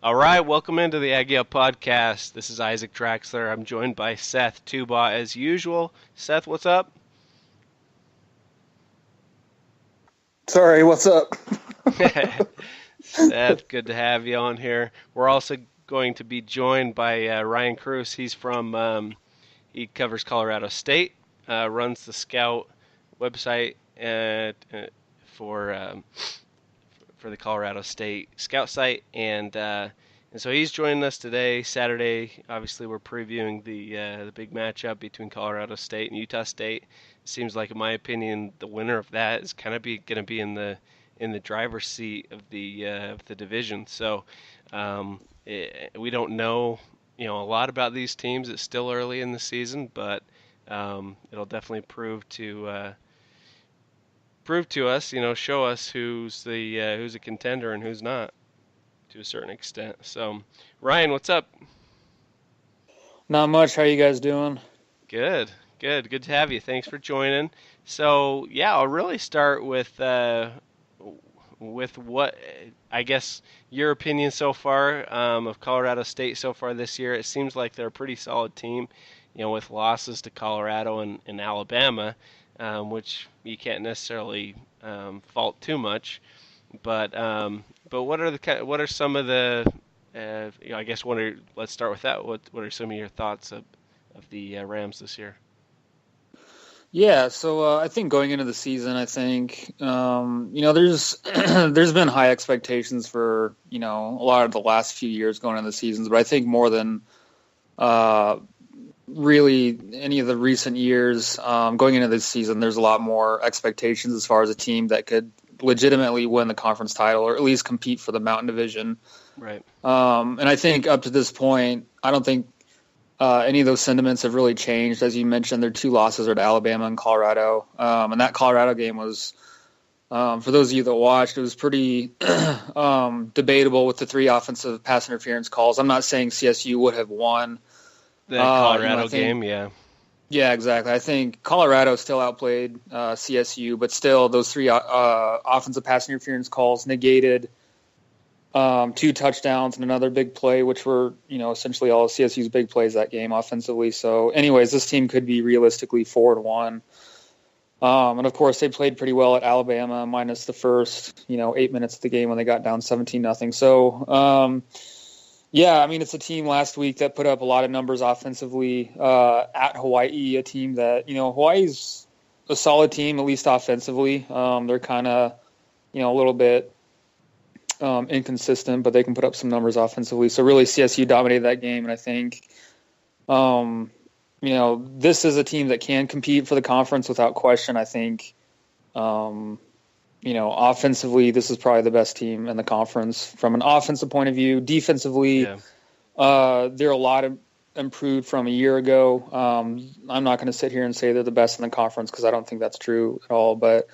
All right, welcome into the Aggie Up Podcast. This is Isaac Draxler. I'm joined by Seth Tuba as usual. Seth, what's up? Sorry, what's up? Seth, good to have you on here. We're also going to be joined by Ryan Cruz. He covers Colorado State, runs the Scout website for for the Colorado State Scout site, and so he's joining us today, Saturday. Obviously, we're previewing the big matchup between Colorado State and Utah State. It seems like, in my opinion, the winner of that is kind of going to be in the driver's seat of the division. So we don't know a lot about these teams. It's still early in the season, but it'll definitely prove to us, show us who's a contender and who's not to a certain extent. So, Ryan, what's up? Not much. How you guys doing? Good, good to have you. Thanks for joining. So, yeah, I'll really start with what I guess your opinion so far of Colorado State so far this year. It seems like they're a pretty solid team, with losses to Colorado and Alabama, which you can't necessarily fault too much. But what are some of the I guess let's start with that. What are some of your thoughts of the Rams this year? Yeah, so I think going into the season, I think there's there's been high expectations for a lot of the last few years going into the seasons, but I think more than really any of the recent years going into this season, there's a lot more expectations as far as a team that could legitimately win the conference title or at least compete for the Mountain Division. Right. And I think up to this point, I don't think any of those sentiments have really changed. As you mentioned, their two losses are to Alabama and Colorado. And that Colorado game was, for those of you that watched, it was pretty debatable with the three offensive pass interference calls. I'm not saying CSU would have won. The Colorado game, yeah. Yeah, exactly. I think Colorado still outplayed CSU, but still those three offensive pass interference calls negated two touchdowns and another big play, which were, essentially all of CSU's big plays that game offensively. So anyways, this team could be realistically 4-1. And of course they played pretty well at Alabama minus the first, 8 minutes of the game when they got down 17-0. So, yeah, I mean, it's a team last week that put up a lot of numbers offensively at Hawaii, a team that, Hawaii's a solid team, at least offensively. They're kind of, a little bit inconsistent, but they can put up some numbers offensively. So really CSU dominated that game, and I think, this is a team that can compete for the conference without question. I think, offensively, this is probably the best team in the conference from an offensive point of view. Defensively, Yeah. They're a lot improved from a year ago. I'm not going to sit here and say they're the best in the conference because I don't think that's true at all. But,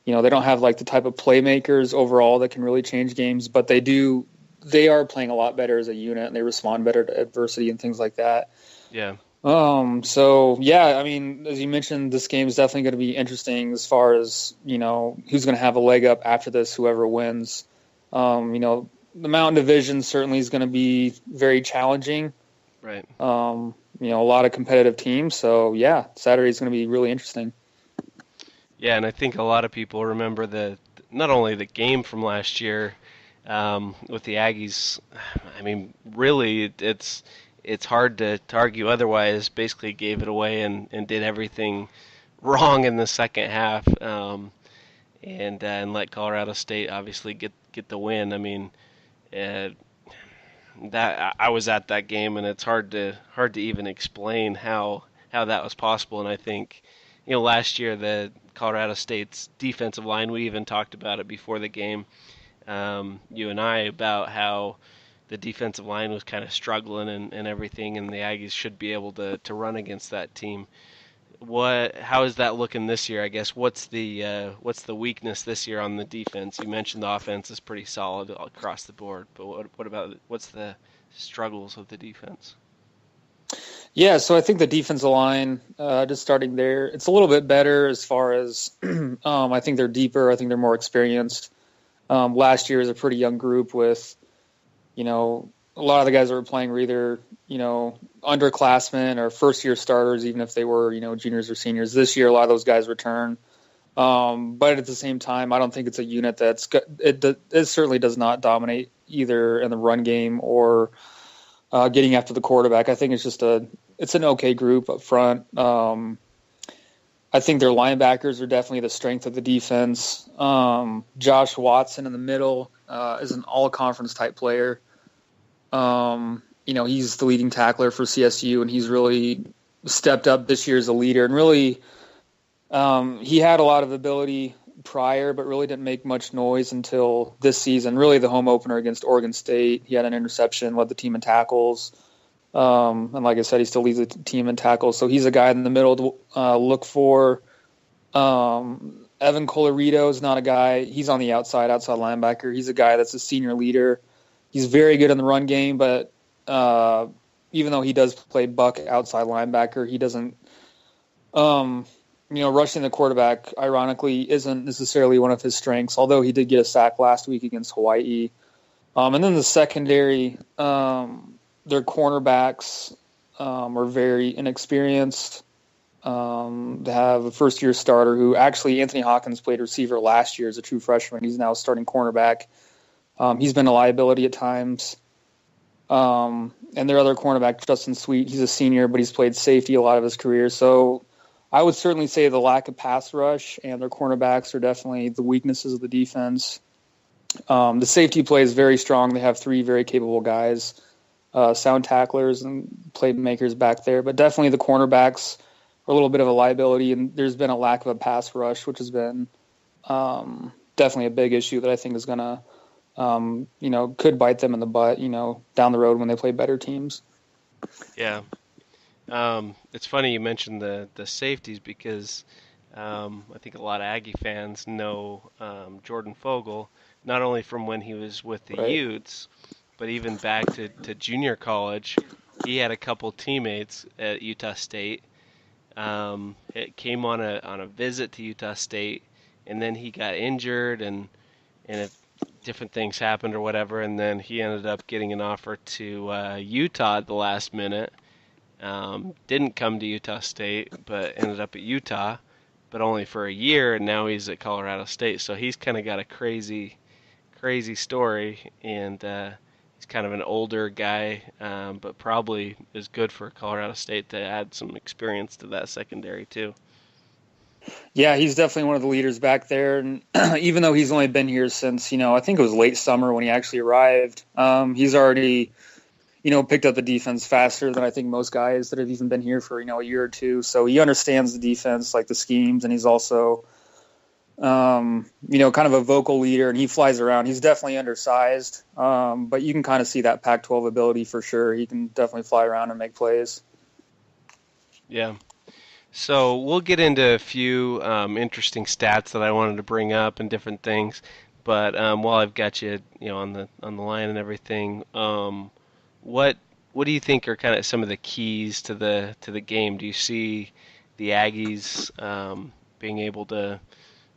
they don't have like the type of playmakers overall that can really change games, but they are playing a lot better as a unit and they respond better to adversity and things like that. Yeah. So yeah, I mean, as you mentioned, this game is definitely going to be interesting as far as, who's going to have a leg up after this, whoever wins. The Mountain Division certainly is going to be very challenging. Right. A lot of competitive teams. So yeah, Saturday is going to be really interesting. Yeah, and I think a lot of people remember not only the game from last year with the Aggies. I mean, really, it's hard to argue otherwise. Basically, gave it away and did everything wrong in the second half, and let Colorado State obviously get the win. I mean, that I was at that game, and it's hard to even explain how that was possible. And I think, last year the Colorado State's defensive line, we even talked about it before the game, you and I, about how the defensive line was kind of struggling and everything, and the Aggies should be able to run against that team. How is that looking this year? I guess what's the weakness this year on the defense? You mentioned the offense is pretty solid across the board, but what's the struggles of the defense? Yeah, so I think the defensive line, just starting there, it's a little bit better as far as I think they're deeper. I think they're more experienced. Last year is a pretty young group with A lot of the guys that were playing were either, underclassmen or first-year starters, even if they were, juniors or seniors. This year, a lot of those guys return. But at the same time, I don't think it's a unit it certainly does not dominate either in the run game or getting after the quarterback. I think it's an okay group up front. I think their linebackers are definitely the strength of the defense. Josh Watson in the middle is an all-conference type player. He's the leading tackler for CSU, and he's really stepped up this year as a leader. And really, he had a lot of ability prior, but really didn't make much noise until this season. Really, the home opener against Oregon State, he had an interception, led the team in tackles. And like I said, he still leads the team in tackles. So he's a guy in the middle to look for. Evan Colorito is not a guy. He's on the outside linebacker. He's a guy that's a senior leader. He's very good in the run game, but even though he does play buck outside linebacker, he doesn't rushing the quarterback, ironically, isn't necessarily one of his strengths, although he did get a sack last week against Hawaii. And then the secondary, their cornerbacks are very inexperienced. They have a first-year starter who actually, Anthony Hawkins played receiver last year as a true freshman. He's now starting cornerback. He's been a liability at times. And their other cornerback, Justin Sweet, he's a senior, but he's played safety a lot of his career. So I would certainly say the lack of pass rush and their cornerbacks are definitely the weaknesses of the defense. The safety play is very strong. They have three very capable guys, sound tacklers and playmakers back there. But definitely the cornerbacks are a little bit of a liability, and there's been a lack of a pass rush, which has been definitely a big issue that I think is going to, could bite them in the butt, down the road when they play better teams. Yeah. It's funny you mentioned the safeties because I think a lot of Aggie fans know Jordan Fogle, not only from when he was with the Utes, but even back to junior college. He had a couple teammates at Utah State. It came on a visit to Utah State, and then he got injured, and different things happened or whatever, and then he ended up getting an offer to Utah at the last minute. Didn't come to Utah State, but ended up at Utah, but only for a year, and now he's at Colorado State. So he's kind of got a crazy story, and he's kind of an older guy, but probably is good for Colorado State to add some experience to that secondary too. Yeah, he's definitely one of the leaders back there, and even though he's only been here since, I think it was late summer when he actually arrived, he's already picked up the defense faster than I think most guys that have even been here for, a year or two. So he understands the defense, like the schemes, and he's also, kind of a vocal leader, and he flies around. He's definitely undersized, but you can kind of see that Pac-12 ability for sure. He can definitely fly around and make plays. Yeah. So we'll get into a few interesting stats that I wanted to bring up and different things. But while I've got you, on the line and everything, what do you think are kind of some of the keys to the game? Do you see the Aggies being able to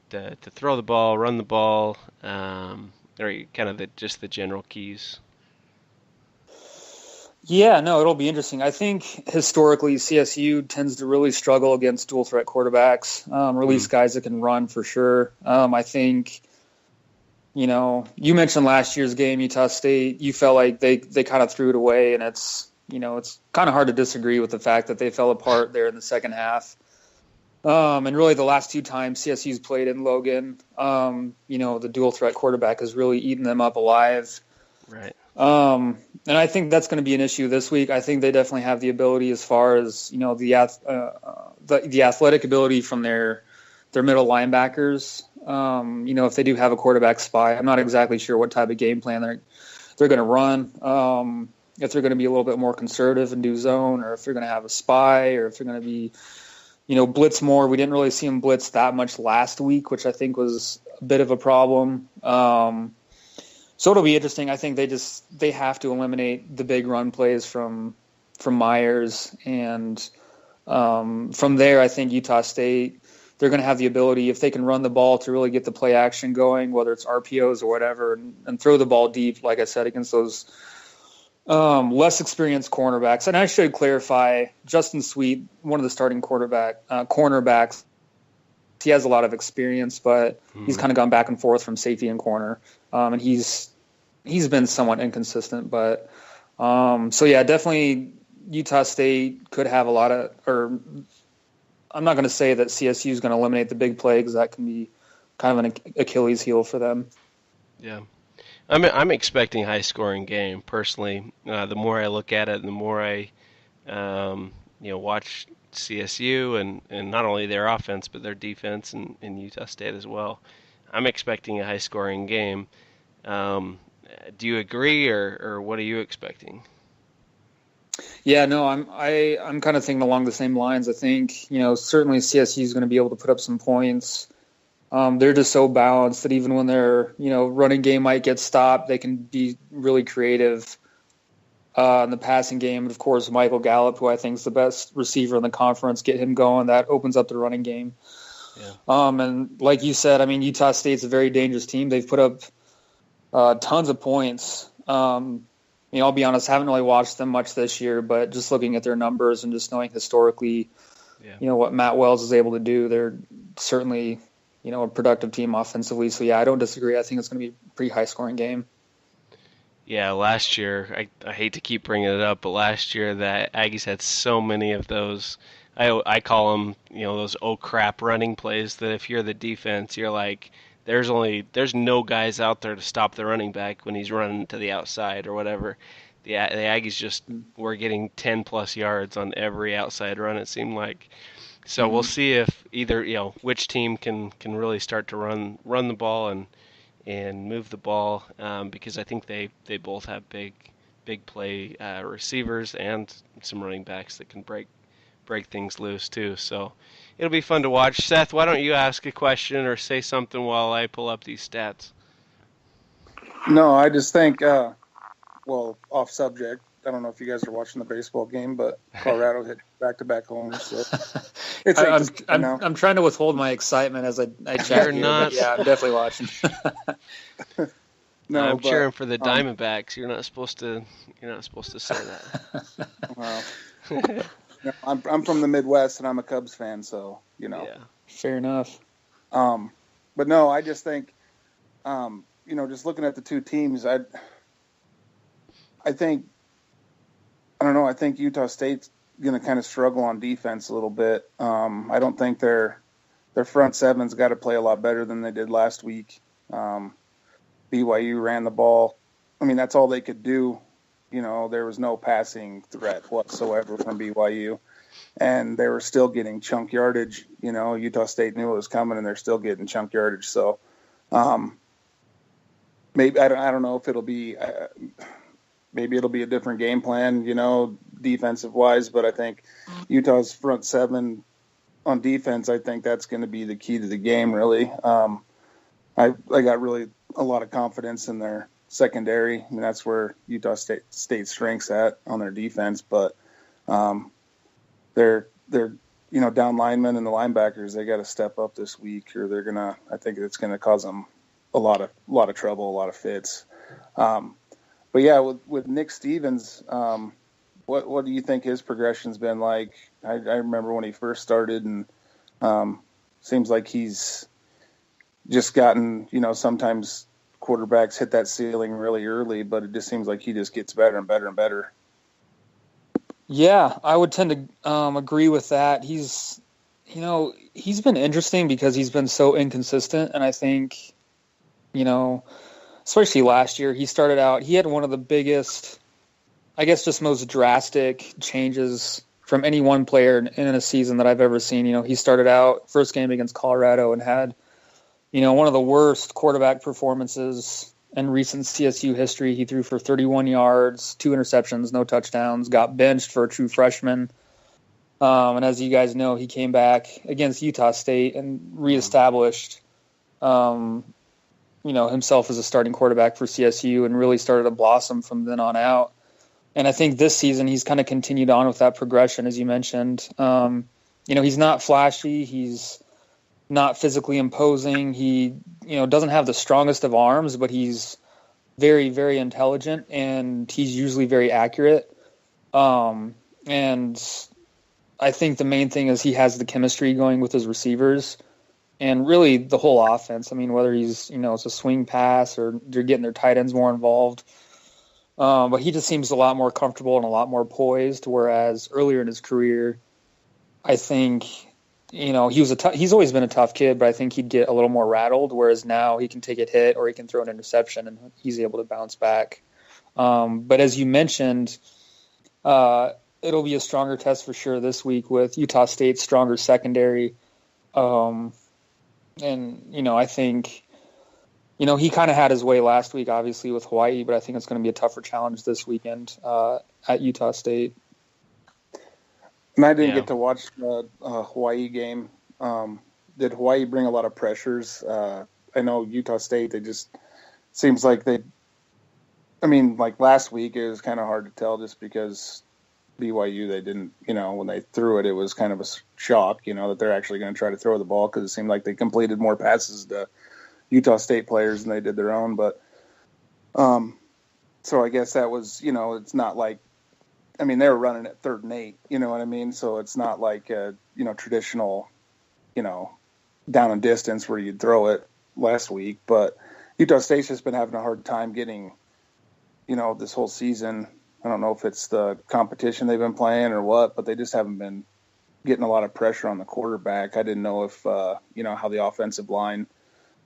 throw the ball, run the ball, or kind of just the general keys? Yeah, no, it'll be interesting. I think historically CSU tends to really struggle against dual threat quarterbacks, release guys that can run for sure. I think, you mentioned last year's game, Utah State, you felt like they kind of threw it away, and it's kind of hard to disagree with the fact that they fell apart there in the second half. And really the last two times CSU's played in Logan, the dual threat quarterback has really eaten them up alive. Right. And I think that's going to be an issue this week. I think they definitely have the ability as far as, the athletic ability from their middle linebackers. If they do have a quarterback spy, I'm not exactly sure what type of game plan they're going to run. If they're going to be a little bit more conservative and do zone, or if they're going to have a spy, or if they're going to be, blitz more. We didn't really see them blitz that much last week, which I think was a bit of a problem. So it'll be interesting. I think they have to eliminate the big run plays from Myers, and from there, I think Utah State they're going to have the ability, if they can run the ball, to really get the play action going, whether it's RPOs or whatever, and throw the ball deep, like I said, against those less experienced cornerbacks. And I should clarify, Justin Sweet, one of the starting cornerbacks, he has a lot of experience, but he's kind of gone back and forth from safety and corner, and he's been somewhat inconsistent. But so yeah, definitely Utah State could have a lot of, or I'm not going to say that CSU is going to eliminate the big play, because that can be kind of an Achilles heel for them. Yeah. I'm expecting a high-scoring game, personally. The more I look at it, and the more I, watch CSU and not only their offense, but their defense and Utah State as well. I'm expecting a high-scoring game. Do you agree, or what are you expecting? Yeah, no, I'm kind of thinking along the same lines. I think, certainly CSU is going to be able to put up some points. They're just so balanced that even when their, running game might get stopped, they can be really creative in the passing game. And of course, Michael Gallup, who I think is the best receiver in the conference, get him going. That opens up the running game. Yeah. And like you said, I mean, Utah State's a very dangerous team. They've put up tons of points. I'll be honest, I haven't really watched them much this year, but just looking at their numbers and just knowing historically, what Matt Wells is able to do, they're certainly, a productive team offensively. So, yeah, I don't disagree. I think it's going to be a pretty high-scoring game. Yeah, last year, I hate to keep bringing it up, but last year the Aggies had so many of those, I call them, those oh crap running plays, that if you're the defense, you're like, there's no guys out there to stop the running back when he's running to the outside or whatever. The Aggies just were getting 10-plus yards on every outside run, it seemed like. So we'll see if either, which team can really start to run the ball and move the ball, because I think they both have big play receivers and some running backs that can break things loose too. So it'll be fun to watch. Seth, why don't you ask a question or say something while I pull up these stats? No, I just think, off subject, I don't know if you guys are watching the baseball game, but Colorado hit back-to-back homers. So I'm trying to withhold my excitement as I chat here. But yeah, I'm definitely watching. No, I'm cheering for the Diamondbacks. You're not supposed to say that. Well, I'm from the Midwest and I'm a Cubs fan, so Yeah, fair enough. But no, I just think, just looking at the two teams, I think Utah State's going to kind of struggle on defense a little bit. I don't think their front seven's got to play a lot better than they did last week. BYU ran the ball. I mean, that's all they could do. There was no passing threat whatsoever from BYU, and they were still getting chunk yardage. Utah State knew it was coming, and they're still getting chunk yardage. So maybe I don't know if it'll be. Maybe it'll be a different game plan, defensive-wise, but I think Utah's front seven on defense, I think that's going to be the key to the game, really. I got really a lot of confidence in their secondary. I mean, that's where Utah State's strengths at on their defense, but they're down linemen and the linebackers, they got to step up this week, or I think it's going to cause them a lot of trouble, a lot of fits. But yeah, with Nick Stevens, what do you think his progression's been like? I remember when he first started, and seems like he's just gotten, sometimes quarterbacks hit that ceiling really early, but it just seems like he just gets better and better and better. Yeah, I would tend to agree with that. He's been interesting because he's been so inconsistent, and I think, especially last year, he started out, he had one of the biggest, I guess just most drastic changes from any one player in a season that I've ever seen. He started out first game against Colorado and had, one of the worst quarterback performances in recent CSU history. He threw for 31 yards, 2 interceptions, no touchdowns, got benched for a true freshman. And as you guys know, he came back against Utah State and reestablished himself as a starting quarterback for CSU and really started to blossom from then on out. And I think this season he's kind of continued on with that progression, as you mentioned. He's not flashy. He's not physically imposing. He, doesn't have the strongest of arms, but he's very, very intelligent, and he's usually very accurate. And I think the main thing is he has the chemistry going with his receivers and really the whole offense. I mean, whether he's, it's a swing pass or they're getting their tight ends more involved. But he just seems a lot more comfortable and a lot more poised, whereas earlier in his career, I think, he's always been a tough kid, but I think he'd get a little more rattled, whereas now he can take a hit or he can throw an interception and he's able to bounce back. But as you mentioned, it'll be a stronger test for sure this week with Utah State's stronger secondary. And, I think, he kind of had his way last week, obviously, with Hawaii, but I think it's going to be a tougher challenge this weekend at Utah State. And I didn't get to watch the Hawaii game. Did Hawaii bring a lot of pressures? I know Utah State, they just seems like like last week it was kind of hard to tell just because BYU, they didn't, when they threw it, it was kind of a shock, that they're actually going to try to throw the ball because it seemed like they completed more passes to Utah State players than they did their own. But so I guess that was, it's not like, they were running at 3rd and 8, you know what I mean? So it's not like a, traditional, down and distance where you'd throw it last week. But Utah State's just been having a hard time getting, this whole season. I don't know if it's the competition they've been playing or what, but they just haven't been getting a lot of pressure on the quarterback. I didn't know if, how the offensive line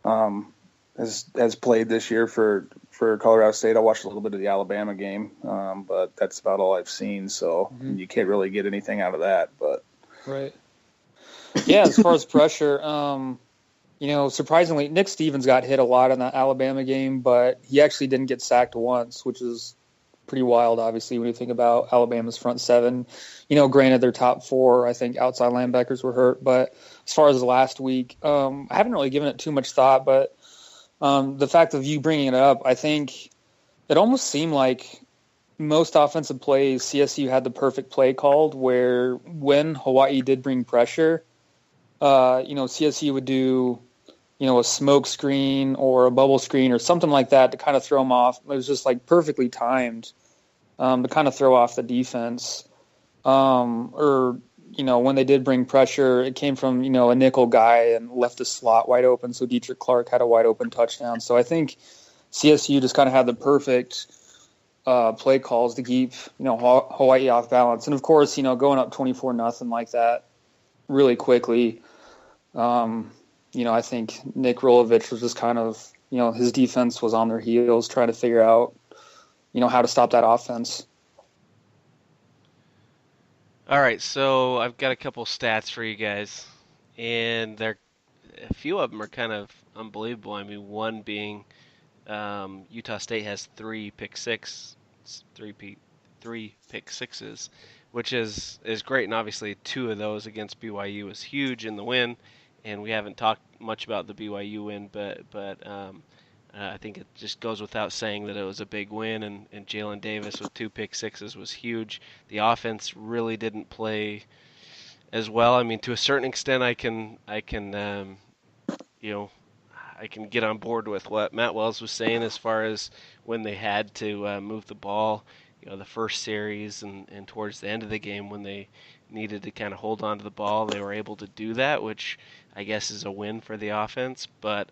has played this year for Colorado State. I watched a little bit of the Alabama game, but that's about all I've seen. So you can't really get anything out of that. But right, yeah. As far as pressure, surprisingly, Nick Stevens got hit a lot in that Alabama game, but he actually didn't get sacked once, which is pretty wild. Obviously, when you think about Alabama's front seven, granted their top 4, I think outside linebackers were hurt, but as far as last week, I haven't really given it too much thought, but the fact of you bringing it up, I think it almost seemed like most offensive plays, CSU had the perfect play called where when Hawaii did bring pressure, CSU would do, a smoke screen or a bubble screen or something like that to kind of throw them off. It was just like perfectly timed to kind of throw off the defense. When they did bring pressure, it came from, a nickel guy and left the slot wide open. So Dietrich Clark had a wide open touchdown. So I think CSU just kind of had the perfect play calls to keep, Hawaii off balance. And of course, going up 24-0 like that really quickly, I think Nick Rolovich was just kind of, his defense was on their heels trying to figure out, how to stop that offense. All right, so I've got a couple stats for you guys, and a few of them are kind of unbelievable. One being Utah State has 3 pick sixes, which is great, and obviously 2 of those against BYU was huge in the win. And we haven't talked much about the BYU win, but I think it just goes without saying that it was a big win, and Jalen Davis with 2 pick sixes was huge. The offense really didn't play as well. To a certain extent, I can get on board with what Matt Wells was saying as far as when they had to move the ball, the first series and towards the end of the game when they needed to kind of hold on to the ball, they were able to do that, which I guess is a win for the offense. But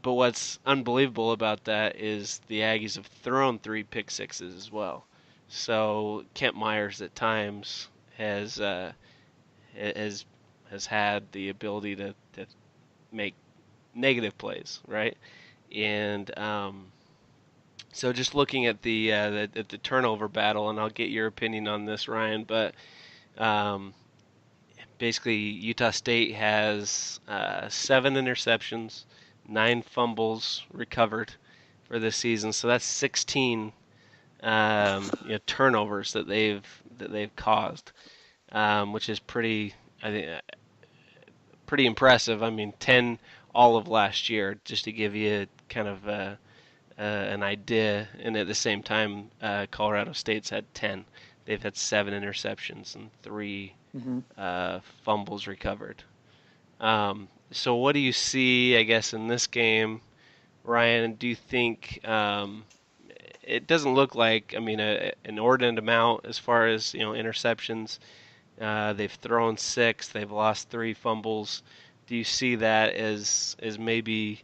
what's unbelievable about that is the Aggies have thrown 3 pick sixes as well. So Kent Myers at times has had the ability to make negative plays, right? And so just looking at the turnover battle, and I'll get your opinion on this, Ryan, but basically Utah State has 7 interceptions, 9 fumbles recovered for this season, so that's 16 turnovers that they've caused, which is pretty impressive. 10 all of last year, just to give you kind of an idea. And at the same time, Colorado State's had 10. They've had 7 interceptions and 3 fumbles recovered. So what do you see, I guess, in this game, Ryan? Do you think it doesn't look like, I mean, an inordinate amount as far as interceptions? They've thrown 6, they've lost 3 fumbles. Do you see that as maybe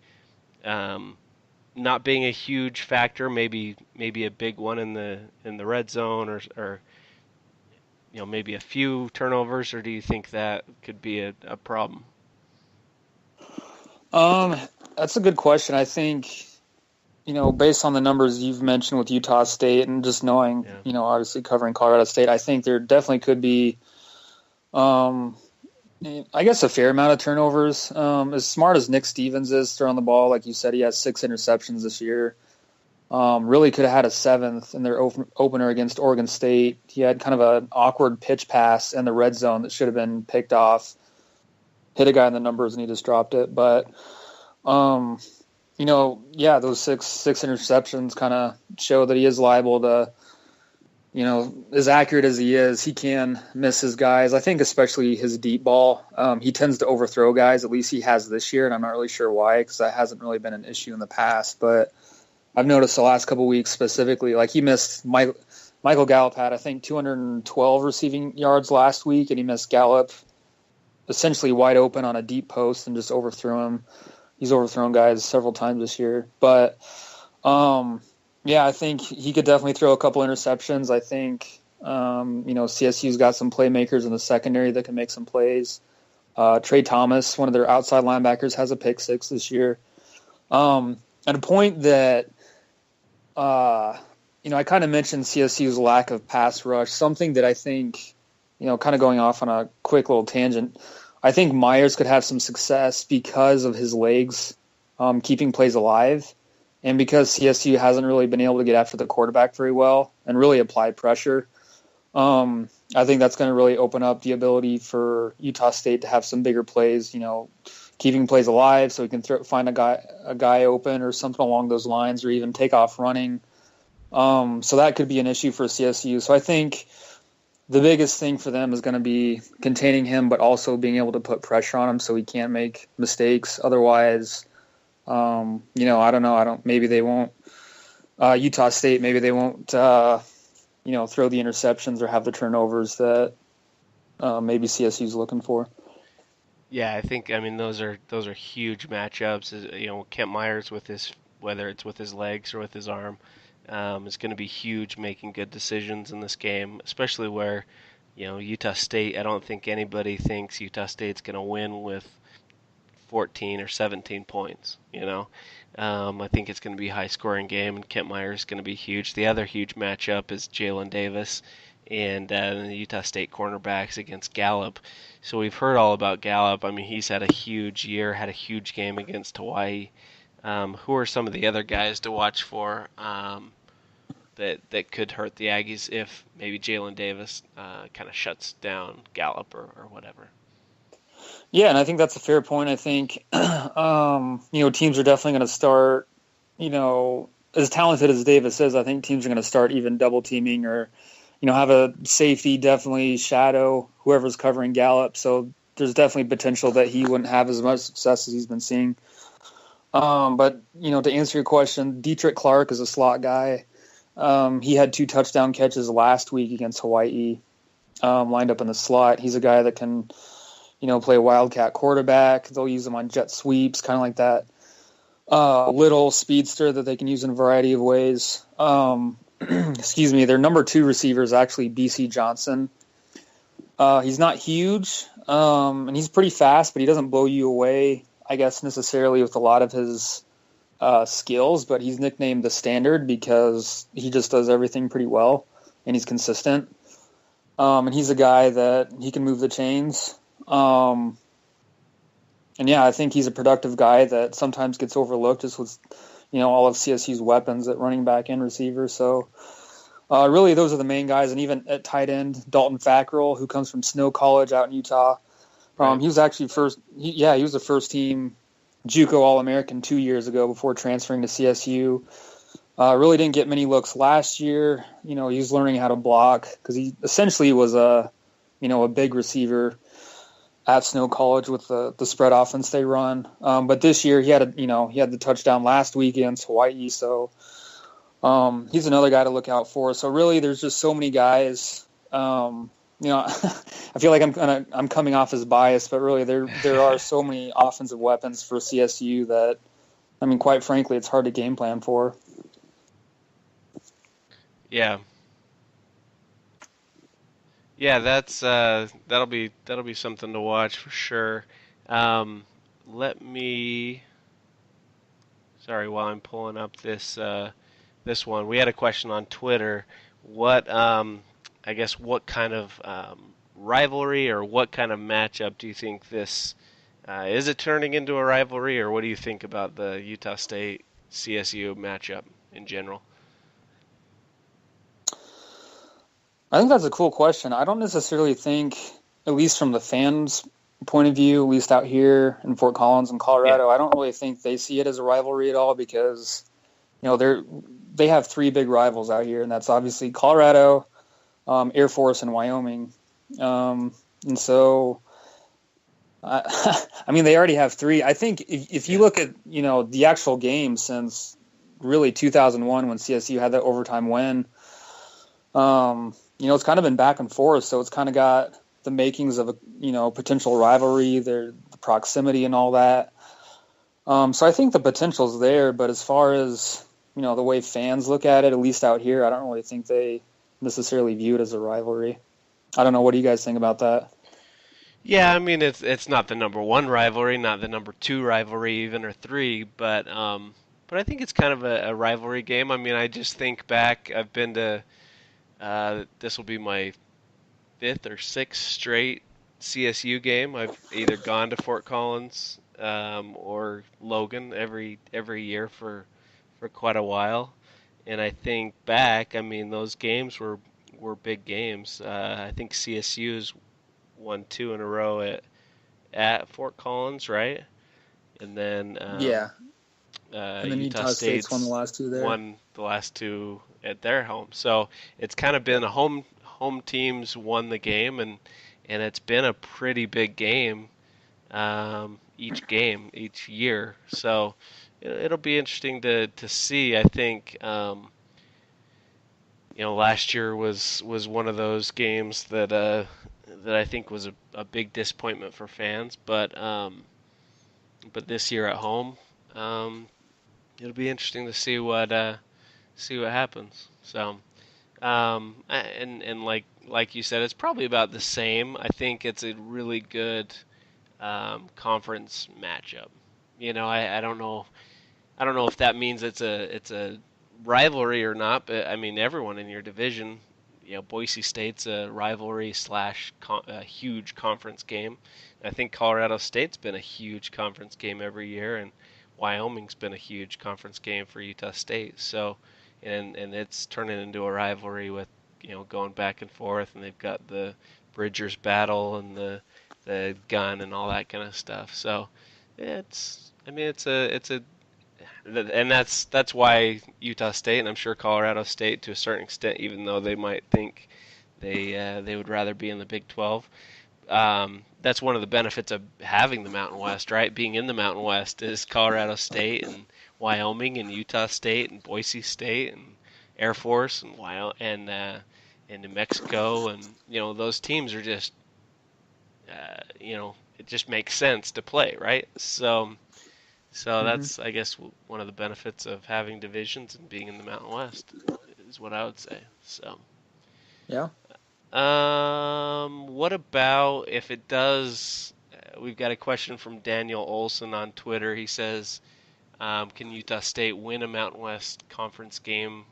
not being a huge factor, maybe a big one in the red zone, or maybe a few turnovers, or do you think that could be a problem? That's a good question. I think, based on the numbers you've mentioned with Utah State and just knowing, obviously covering Colorado State, I think there definitely could be, I guess, a fair amount of turnovers. As smart as Nick Stevens is throwing the ball, like you said, he has 6 interceptions this year. Really could have had a 7th in their opener against Oregon State. He had kind of an awkward pitch pass in the red zone that should have been picked off. Hit a guy in the numbers and he just dropped it. But, those 6 interceptions kind of show that he is liable to, as accurate as he is, he can miss his guys. I think especially his deep ball. He tends to overthrow guys. At least he has this year, and I'm not really sure why, because that hasn't really been an issue in the past. But I've noticed the last couple of weeks specifically, like he missed Michael Gallup had, I think, 212 receiving yards last week, and he missed Gallup essentially wide open on a deep post and just overthrew him. He's overthrown guys several times this year. But, I think he could definitely throw a couple interceptions. I think, CSU's got some playmakers in the secondary that can make some plays. Trey Thomas, one of their outside linebackers, has a pick 6 this year. At a point that, I kind of mentioned CSU's lack of pass rush, something that I think, kind of going off on a quick little tangent, I think Myers could have some success because of his legs keeping plays alive, and because CSU hasn't really been able to get after the quarterback very well and really apply pressure. I think that's going to really open up the ability for Utah State to have some bigger plays, keeping plays alive so he can find a guy open or something along those lines, or even take off running. So that could be an issue for CSU. So I think the biggest thing for them is going to be containing him, but also being able to put pressure on him so he can't make mistakes. Otherwise, I don't know. Maybe they won't. Utah State, maybe they won't, throw the interceptions or have the turnovers that maybe CSU's looking for. Yeah, I think, those are huge matchups. Kent Myers with whether it's with his legs or with his arm, is going to be huge, making good decisions in this game, especially where, Utah State, I don't think anybody thinks Utah State's going to win with 14 or 17 points, I think it's going to be a high-scoring game, and Kent Myers is going to be huge. The other huge matchup is Jalen Davis and the Utah State cornerbacks against Gallup. So we've heard all about Gallup. He's had a huge year, had a huge game against Hawaii. Who are some of the other guys to watch for that could hurt the Aggies if maybe Jalen Davis kind of shuts down Gallup or whatever? Yeah, and I think that's a fair point. I think, teams are definitely going to start, as talented as Davis is, I think teams are going to start even double teaming or, have a safety definitely shadow whoever's covering Gallup. So there's definitely potential that he wouldn't have as much success as he's been seeing. But, to answer your question, Dietrich Clark is a slot guy. He had 2 touchdown catches last week against Hawaii, lined up in the slot. He's a guy that can, play Wildcat quarterback. They'll use him on jet sweeps, kind of like that little speedster that they can use in a variety of ways. Excuse me. Their number 2 receiver is actually BC Johnson. He's not huge, and he's pretty fast, but he doesn't blow you away, I guess, necessarily with a lot of his skills, but he's nicknamed the Standard because he just does everything pretty well, and he's consistent. And he's a guy that he can move the chains. And yeah, I think he's a productive guy that sometimes gets overlooked just with, all of CSU's weapons at running back and receiver. So really those are the main guys. And even at tight end, Dalton Fackrell, who comes from Snow College out in Utah. He was actually he was the first team JUCO All-American 2 years ago before transferring to CSU. Really didn't get many looks last year. He was learning how to block because he essentially was a a big receiver at Snow College with the spread offense they run. But this year he had the touchdown last week against Hawaii, so he's another guy to look out for. So really, there's just so many guys. I feel like I'm coming off as biased, but really there are so many offensive weapons for CSU that, I mean, quite frankly, it's hard to game plan for. Yeah. Yeah, that's that'll be something to watch for sure. Let me. Sorry, while I'm pulling up this one, we had a question on Twitter. What I guess what kind of rivalry or what kind of matchup do you think this is? It turning into a rivalry, or what do you think about the Utah State CSU matchup in general? I think that's a cool question. I don't necessarily think, at least from the fans' point of view, at least out here in Fort Collins and Colorado, I don't really think they see it as a rivalry at all because, they have three big rivals out here, and that's obviously Colorado, Air Force, and Wyoming. And so, I mean, they already have three. I think if you look at, the actual game since really 2001 when CSU had that overtime win, it's kind of been back and forth, so it's kind of got the makings of a potential rivalry, the proximity and all that. So I think the potential's there, but as far as the way fans look at it, at least out here, I don't really think they necessarily view it as a rivalry. I don't know. What do you guys think about that? Yeah, I mean it's not the number one rivalry, not the number two rivalry even or three, but I think it's kind of a rivalry game. I mean, I just think back. I've been to. This will be my fifth or sixth straight CSU game. I've either gone to Fort Collins or Logan every year for quite a while, and I think back. I mean, those games were big games. I think CSU's won 2 in a row at Fort Collins, right? And then and then Utah State's won the last two there. Won the last two at their home. So it's kind of been a home teams won the game, and it's been a pretty big game each year. So it'll be interesting to see. I think last year was one of those games that I think was a big disappointment for fans, but this year at home, it'll be interesting to see what happens. So, and like you said, it's probably about the same. I think it's a really good conference matchup. I don't know if that means it's a rivalry or not, but I mean everyone in your division. Boise State's a rivalry / a huge conference game. I think Colorado State's been a huge conference game every year, and Wyoming's been a huge conference game for Utah State. So, and it's turning into a rivalry with going back and forth, and they've got the Bridgers battle and the gun and all that kind of stuff. So, and that's why Utah State, and I'm sure Colorado State to a certain extent, even though they might think they would rather be in the Big 12. That's one of the benefits of having the Mountain West, right? Being in the Mountain West is Colorado State and Wyoming and Utah State and Boise State and Air Force and New Mexico, and those teams are just it just makes sense to play, right? So that's, I guess, one of the benefits of having divisions and being in the Mountain West is what I would say. So, yeah. What about if it does? We've got a question from Daniel Olson on Twitter. He says, "Can Utah State win a Mountain West Conference game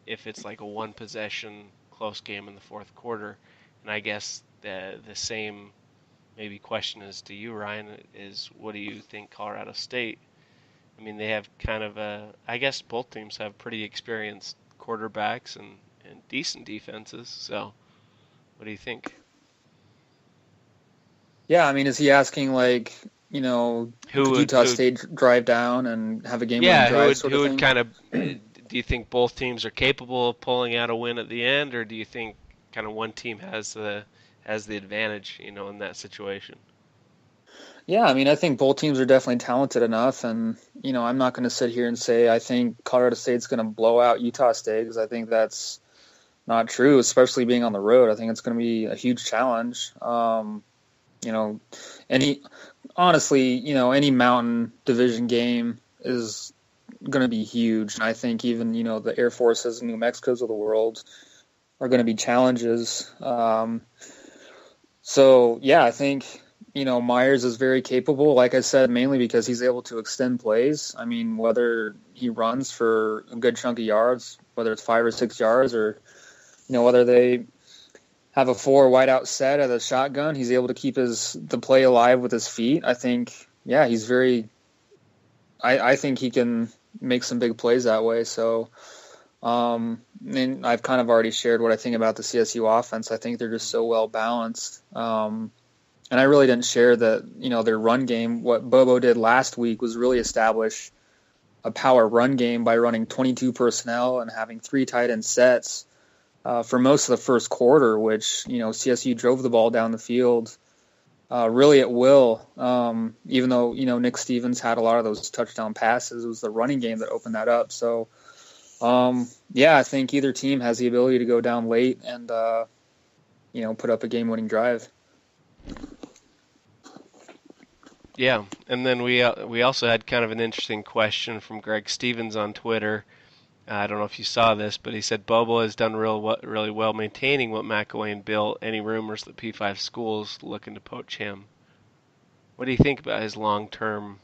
if it's like a one-possession close game in the fourth quarter?" And I guess the same maybe question as to you, Ryan, is what do you think Colorado State? I mean, they have kind of I guess both teams have pretty experienced quarterbacks and decent defenses. So, what do you think? Yeah, I mean, is he asking could Utah State drive down and have a game-winning drive sort of thing? Kind of? Do you think both teams are capable of pulling out a win at the end, or do you think kind of one team has the has the advantage, in that situation. Yeah, I mean, I think both teams are definitely talented enough, and I'm not going to sit here and say I think Colorado State's going to blow out Utah State, because I think that's not true, especially being on the road. I think it's going to be a huge challenge. Any honestly, any Mountain Division game is going to be huge, and I think even the Air Forces and New Mexicos of the world are going to be challenges. So yeah, I think Myers is very capable, like I said, mainly because he's able to extend plays. I mean, whether he runs for a good chunk of yards, whether it's 5 or 6 yards, or whether they have a 4 wideout set at a shotgun, he's able to keep the play alive with his feet. I think, yeah, he's very. I think he can make some big plays that way. So, and I've kind of already shared what I think about the CSU offense. I think they're just so well balanced. And I really didn't share that, their run game. What Bobo did last week was really establish a power run game by running 22 personnel and having 3 tight end sets for most of the first quarter, which, CSU drove the ball down the field really at will. Even though, Nick Stevens had a lot of those touchdown passes, it was the running game that opened that up. So, yeah, I think either team has the ability to go down late and, put up a game-winning drive. Yeah, and then we also had kind of an interesting question from Greg Stevens on Twitter. I don't know if you saw this, but he said Bobo has done really well maintaining what McElwain built. Any rumors that P5 schools looking to poach him? What do you think about his long-term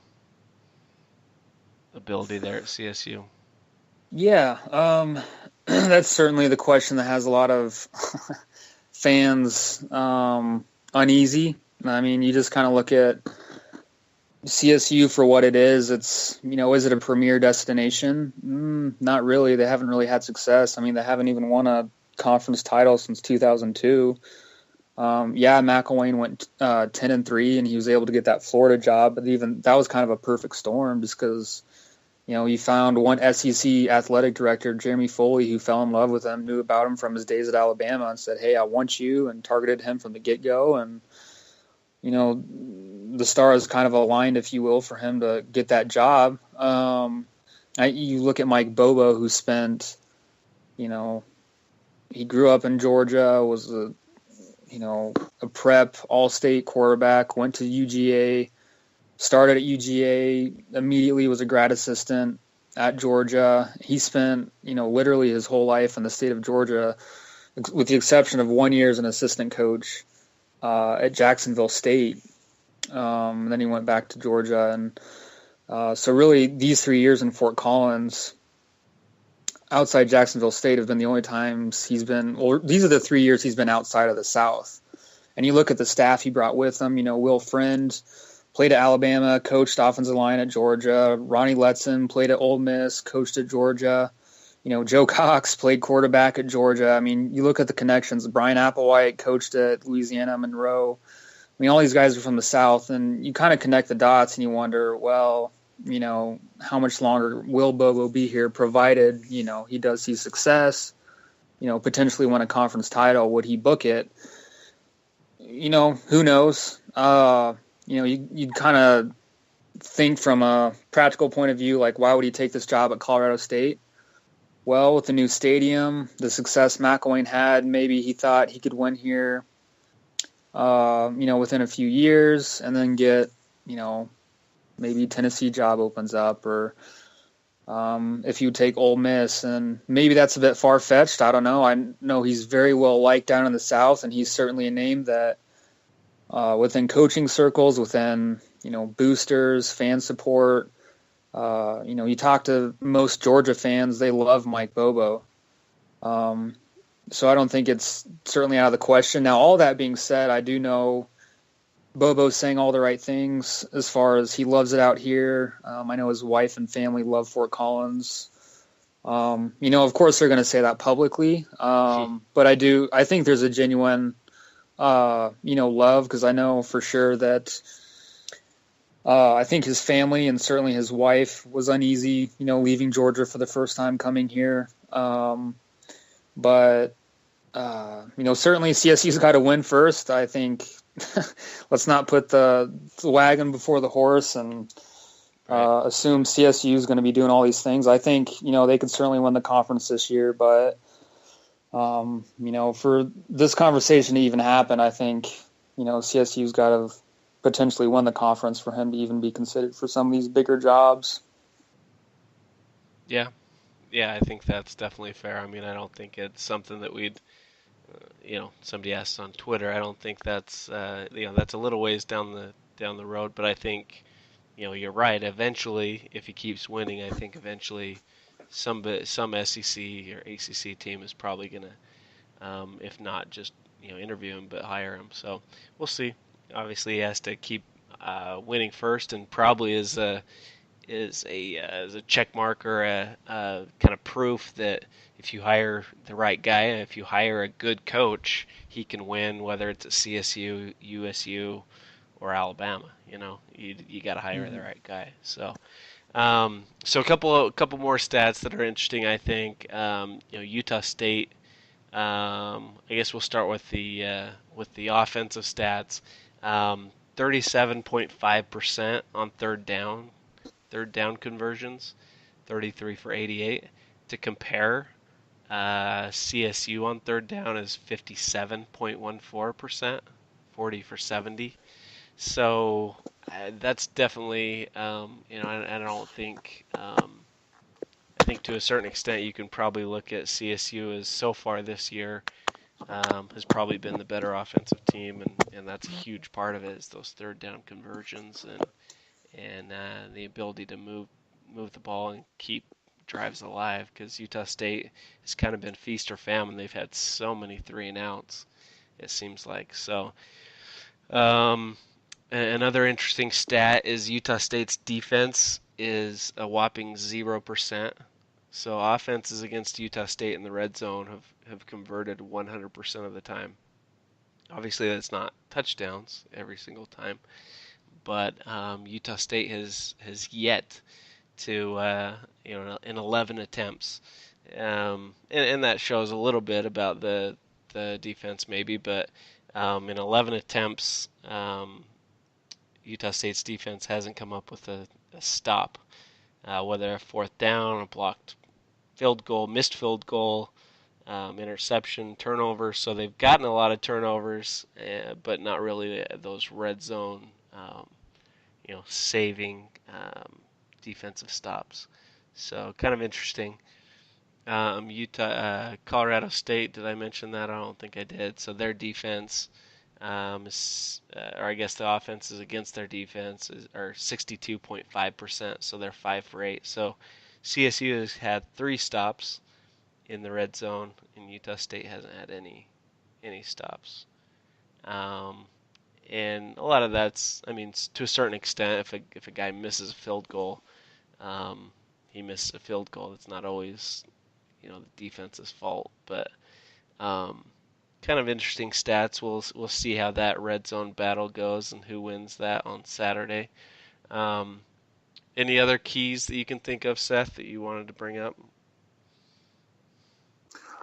ability there at CSU? Yeah, that's certainly the question that has a lot of fans uneasy. I mean, you just kind of look at CSU for what it is. It's, is it a premier destination? Not really. They haven't really had success. I mean, they haven't even won a conference title since 2002. Yeah, McElwain went 10-3, and he was able to get that Florida job. But even that was kind of a perfect storm, just because he found one SEC athletic director, Jeremy Foley, who fell in love with him, knew about him from his days at Alabama, and said, "Hey, I want you," and targeted him from the get-go. And the stars kind of aligned, if you will, for him to get that job. You look at Mike Bobo, who spent, he grew up in Georgia, was a prep all-state quarterback, went to UGA, started at UGA, immediately was a grad assistant at Georgia. He spent, literally his whole life in the state of Georgia, with the exception of 1 year as an assistant coach at Jacksonville State. Then he went back to Georgia. And so really these 3 years in Fort Collins outside Jacksonville State have been the only times these are the 3 years he's been outside of the South. And you look at the staff he brought with him, Will Friend played at Alabama, coached offensive line at Georgia. Ronnie Letson played at Ole Miss, coached at Georgia. Joe Cox played quarterback at Georgia. I mean, you look at the connections. Brian Applewhite coached at Louisiana Monroe. I mean, all these guys are from the South, and you kind of connect the dots and you wonder, well, how much longer will Bobo be here, provided, he does see success, potentially win a conference title. Would he book it? Who knows? You'd kind of think from a practical point of view, like, why would he take this job at Colorado State? Well, with the new stadium, the success McElwain had, maybe he thought he could win here, within a few years, and then get, maybe Tennessee job opens up, or if you take Ole Miss, and maybe that's a bit far-fetched. I don't know. I know he's very well liked down in the South, and he's certainly a name that within coaching circles, within, boosters, fan support, you talk to most Georgia fans, they love Mike Bobo. So I don't think it's certainly out of the question. Now, all that being said, I do know Bobo's saying all the right things as far as he loves it out here. I know his wife and family love Fort Collins. Of course they're going to say that publicly. But I think there's a genuine, love, because I know for sure that I think his family and certainly his wife was uneasy, leaving Georgia for the first time coming here. But Certainly CSU's got to win first. I think let's not put the wagon before the horse and assume CSU is going to be doing all these things. I think, they could certainly win the conference this year, but, for this conversation to even happen, I think, CSU's got to potentially win the conference for him to even be considered for some of these bigger jobs. Yeah. Yeah, I think that's definitely fair. I mean, I don't think it's something that we'd, somebody asked on Twitter. I don't think that's, that's a little ways down the road. But I think, you're right. Eventually, if he keeps winning, I think eventually some SEC or ACC team is probably gonna, if not just interview him, but hire him. So we'll see. Obviously, he has to keep winning first, and probably is a check mark or a kind of proof that if you hire the right guy, if you hire a good coach, he can win, whether it's at CSU, USU, or Alabama. You got to hire the right guy. So a couple more stats that are interesting, I think. Utah State. I guess we'll start with the offensive stats. 37.5% on third down conversions, 33 for 88. To compare, CSU on third down is 57.14%, 40 for 70. So that's definitely, I don't think, I think to a certain extent you can probably look at CSU as so far this year has probably been the better offensive team, and that's a huge part of it is those third down conversions and the ability to move the ball and keep drives alive, because Utah State has kind of been feast or famine. They've had so many 3-and-outs, it seems like. So another interesting stat is Utah State's defense is a whopping 0%. So offenses against Utah State in the red zone have converted 100% of the time. Obviously, that's not touchdowns every single time, but Utah State has yet to in 11 attempts, and that shows a little bit about the defense maybe, but in 11 attempts, Utah State's defense hasn't come up with a stop, whether a fourth down, a blocked field goal, missed field goal, interception, turnover. So they've gotten a lot of turnovers, but not really those red zone, saving defensive stops. So kind of interesting. Colorado State. Did I mention that? I don't think I did. So their defense, or I guess the offenses against their defense are 62.5%. So they're 5 for 8. So CSU has had 3 stops in the red zone, and Utah State hasn't had any stops. And a lot of that's, I mean, to a certain extent, if a guy misses a field goal, he misses a field goal. It's not always, the defense's fault. But kind of interesting stats. We'll see how that red zone battle goes and who wins that on Saturday. Any other keys that you can think of, Seth, that you wanted to bring up?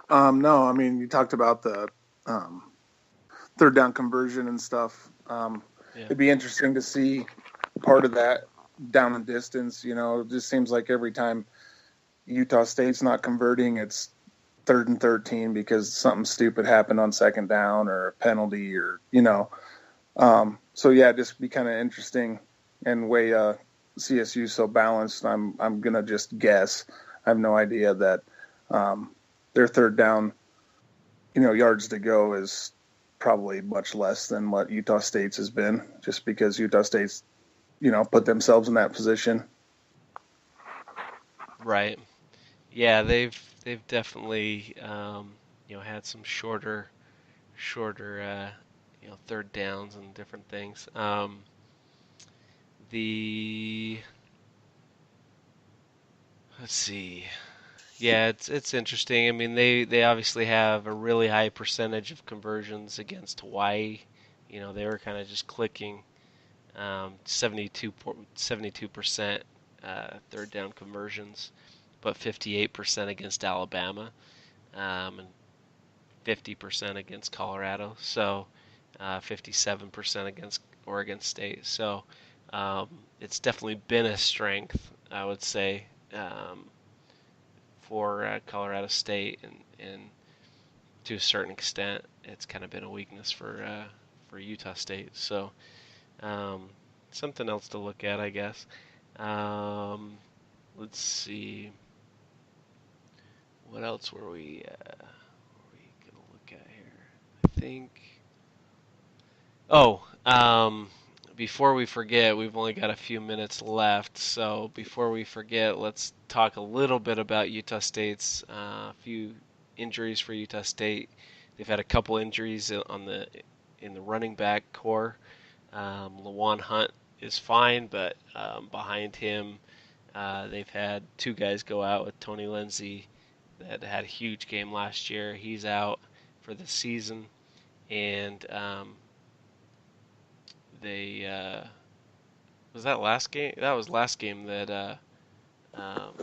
No, I mean, you talked about the third down conversion and stuff. It'd be interesting to see part of that down and distance. It just seems like every time Utah State's not converting, it's 3rd and 13 because something stupid happened on second down or a penalty or, so yeah, just be kind of interesting and way CSU so balanced. I'm going to just guess. I have no idea that their third down, yards to go is probably much less than what Utah State's has been, just because Utah State's, put themselves in that position. Right. Yeah, they've definitely had some shorter third downs and different things. Let's see. Yeah, it's interesting. I mean, they obviously have a really high percentage of conversions against Hawaii. They were kind of just clicking 72% third down conversions, but 58% against Alabama. And 50% against Colorado, so 57% against Oregon State. So it's definitely been a strength, I would say, for Colorado State, and to a certain extent, it's kind of been a weakness for Utah State. So um, something else to look at, I guess. Let's see. What else were we gonna look at here? I think. Oh, before we forget, we've only got a few minutes left. So before we forget, let's talk a little bit about Utah State's few injuries for Utah State. They've had a couple injuries in the running back core. Lawan Hunt is fine, but behind him, they've had two guys go out with Tony Lindsay that had a huge game last year. He's out for the season, and they was that last game? That was last game that um,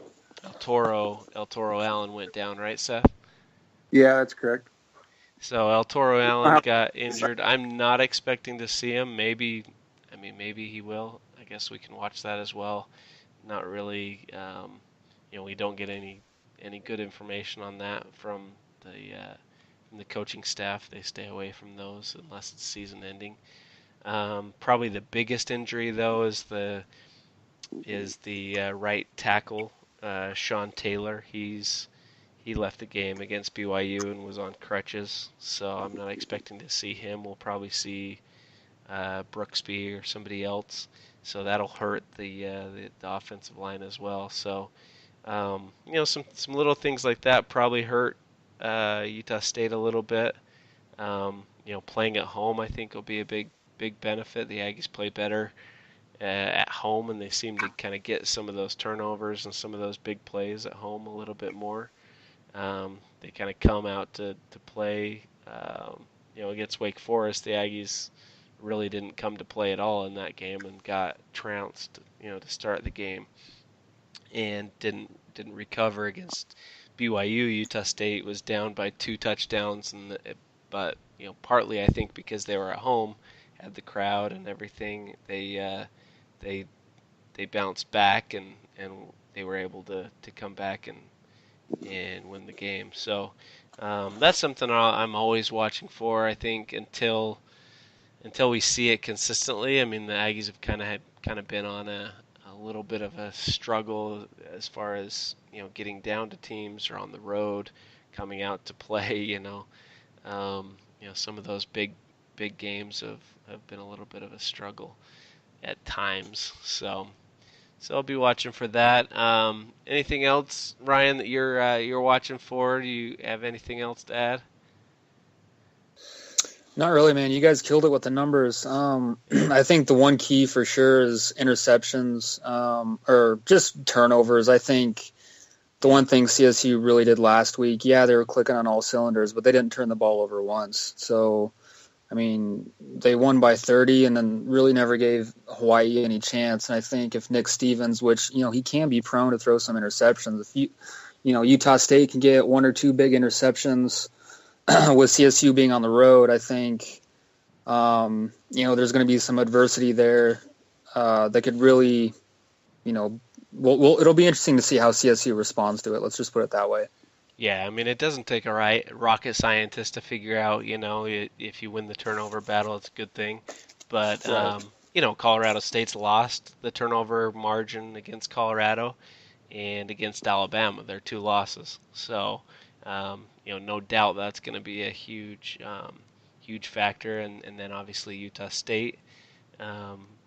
El Toro Allen went down, right, Seth? Yeah, that's correct. So El Toro Allen got injured. I'm not expecting to see him. Maybe he will. I guess we can watch that as well. Not really. We don't get any good information on that from the coaching staff. They stay away from those unless it's season ending. Probably the biggest injury though is the right tackle, Sean Taylor. He left the game against BYU and was on crutches, so I'm not expecting to see him. We'll probably see Brooksby or somebody else, so that'll hurt the offensive line as well. So some little things like that probably hurt Utah State a little bit. Playing at home I think will be a big benefit. The Aggies play better at home, and they seem to kind of get some of those turnovers and some of those big plays at home a little bit more. They kind of come out to play. Against Wake Forest, the Aggies really didn't come to play at all in that game and got trounced, to start the game, and didn't recover against BYU. Utah State was down by 2 touchdowns, but partly I think because they were at home, had the crowd and everything, they bounced back and they were able to come back and win the game. So that's something I'm always watching for. I think until we see it consistently. I mean, the Aggies have kind of been on a little bit of a struggle as far as getting down to teams or on the road, coming out to play. Some of those big games have been a little bit of a struggle at times. So I'll be watching for that. Anything else, Ryan, that you're watching for? Do you have anything else to add? Not really, man. You guys killed it with the numbers. I think the one key for sure is interceptions, or just turnovers. I think the one thing CSU really did last week, they were clicking on all cylinders, but they didn't turn the ball over once. So, I mean, they won by 30 and then really never gave Hawaii any chance. And I think if Nick Stevens, which, he can be prone to throw some interceptions, if Utah State can get 1 or 2 big interceptions with CSU being on the road, I think, there's going to be some adversity there that could really, it'll be interesting to see how CSU responds to it. Let's just put it that way. Yeah, I mean, it doesn't take a rocket scientist to figure out, if you win the turnover battle, it's a good thing. But, right. Colorado State's lost the turnover margin against Colorado and against Alabama. They're 2 losses. So, no doubt that's going to be a huge factor. And then obviously Utah State,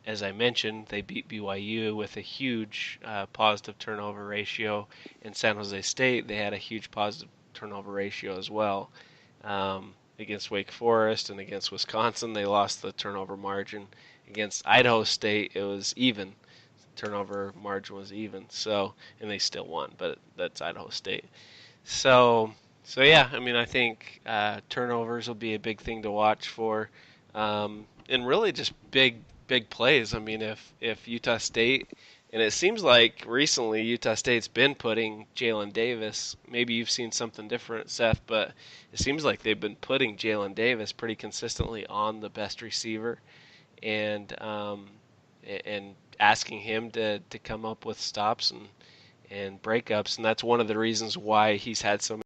as I mentioned, they beat BYU with a huge positive turnover ratio. In San Jose State, they had a huge positive turnover ratio as well. Against Wake Forest and against Wisconsin, they lost the turnover margin. Against Idaho State, it was even. The turnover margin was even. So, and they still won, but that's Idaho State. So yeah, I mean, I think turnovers will be a big thing to watch for, and really just big plays. I mean, if Utah State And it seems like recently Utah State's been putting Jalen Davis. Maybe you've seen something different, Seth, but it seems like they've been putting Jalen Davis pretty consistently on the best receiver, and asking him to come up with stops and breakups, and that's one of the reasons why he's had so